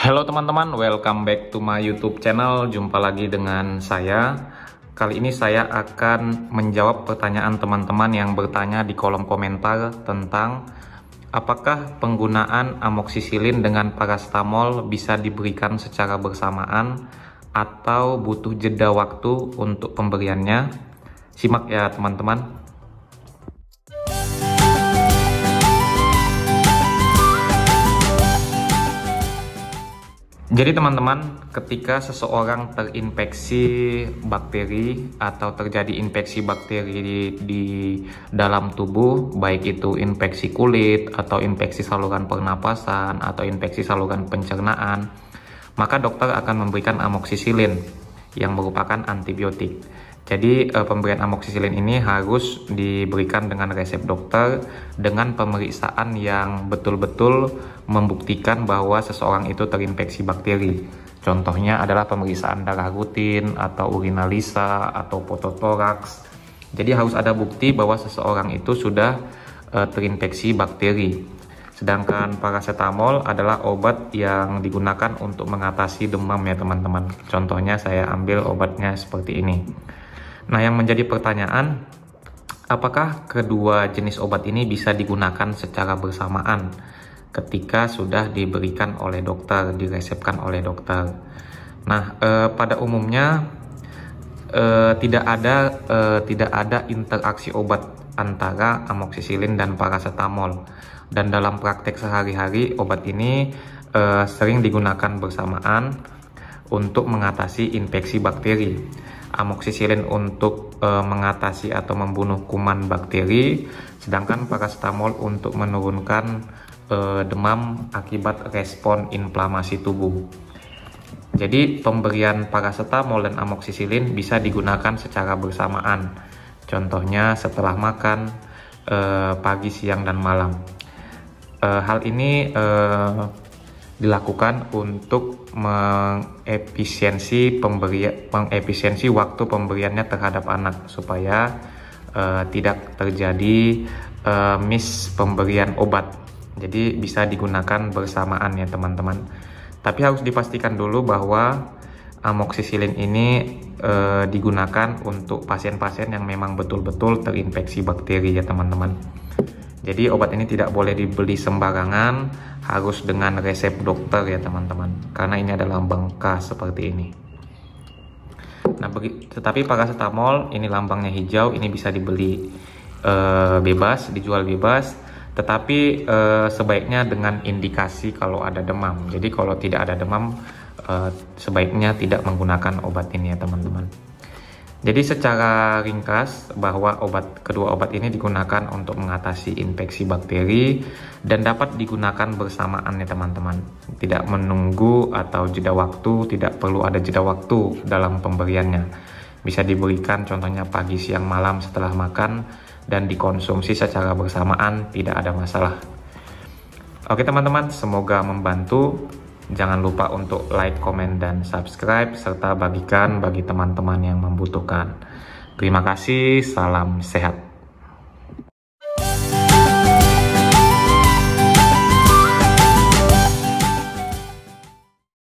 Halo teman-teman, welcome back to my YouTube channel. Jumpa lagi dengan saya. Kali ini saya akan menjawab pertanyaan teman-teman yang bertanya di kolom komentar tentang apakah penggunaan amoksisilin dengan paracetamol bisa diberikan secara bersamaan atau butuh jeda waktu untuk pemberiannya. Simak ya teman-teman. Jadi teman-teman, ketika seseorang terinfeksi bakteri atau terjadi infeksi bakteri di dalam tubuh, baik itu infeksi kulit atau infeksi saluran pernapasan atau infeksi saluran pencernaan, maka dokter akan memberikan amoksisilin yang merupakan antibiotik. Jadi pemberian amoksisilin ini harus diberikan dengan resep dokter dengan pemeriksaan yang betul-betul membuktikan bahwa seseorang itu terinfeksi bakteri. Contohnya adalah pemeriksaan darah rutin atau urinalisa atau fototoraks. Jadi harus ada bukti bahwa seseorang itu sudah terinfeksi bakteri. Sedangkan paracetamol adalah obat yang digunakan untuk mengatasi demam ya teman-teman. Contohnya saya ambil obatnya seperti ini. Nah, yang menjadi pertanyaan, apakah kedua jenis obat ini bisa digunakan secara bersamaan ketika sudah diberikan oleh dokter, diresepkan oleh dokter? Nah, pada umumnya tidak ada interaksi obat antara amoksisilin dan paracetamol. Dan dalam praktek sehari-hari, obat ini sering digunakan bersamaan untuk mengatasi infeksi bakteri. Amoksisilin untuk mengatasi atau membunuh kuman bakteri, sedangkan paracetamol untuk menurunkan demam akibat respon inflamasi tubuh. Jadi pemberian paracetamol dan amoksisilin bisa digunakan secara bersamaan. Contohnya setelah makan, pagi, siang, dan malam. Hal ini dilakukan untuk mengefisiensi waktu pemberiannya terhadap anak supaya tidak terjadi miss pemberian obat. Jadi bisa digunakan bersamaan ya teman-teman. Tapi harus dipastikan dulu bahwa amoksisilin ini digunakan untuk pasien-pasien yang memang betul-betul terinfeksi bakteri ya teman-teman. Jadi obat ini tidak boleh dibeli sembarangan, harus dengan resep dokter ya teman-teman, karena ini adalah lambang khas seperti ini. Nah, tetapi paracetamol ini lambangnya hijau, ini bisa dibeli bebas, dijual bebas, tetapi sebaiknya dengan indikasi kalau ada demam. Jadi kalau tidak ada demam, sebaiknya tidak menggunakan obat ini ya teman-teman. Jadi secara ringkas bahwa kedua obat ini digunakan untuk mengatasi infeksi bakteri dan dapat digunakan bersamaan ya teman-teman. Tidak menunggu atau jeda waktu, tidak perlu ada jeda waktu dalam pemberiannya. Bisa diberikan contohnya pagi, siang, malam setelah makan dan dikonsumsi secara bersamaan, tidak ada masalah. Oke teman-teman, semoga membantu. Jangan lupa untuk like, komen, dan subscribe, serta bagikan bagi teman-teman yang membutuhkan. Terima kasih, salam sehat.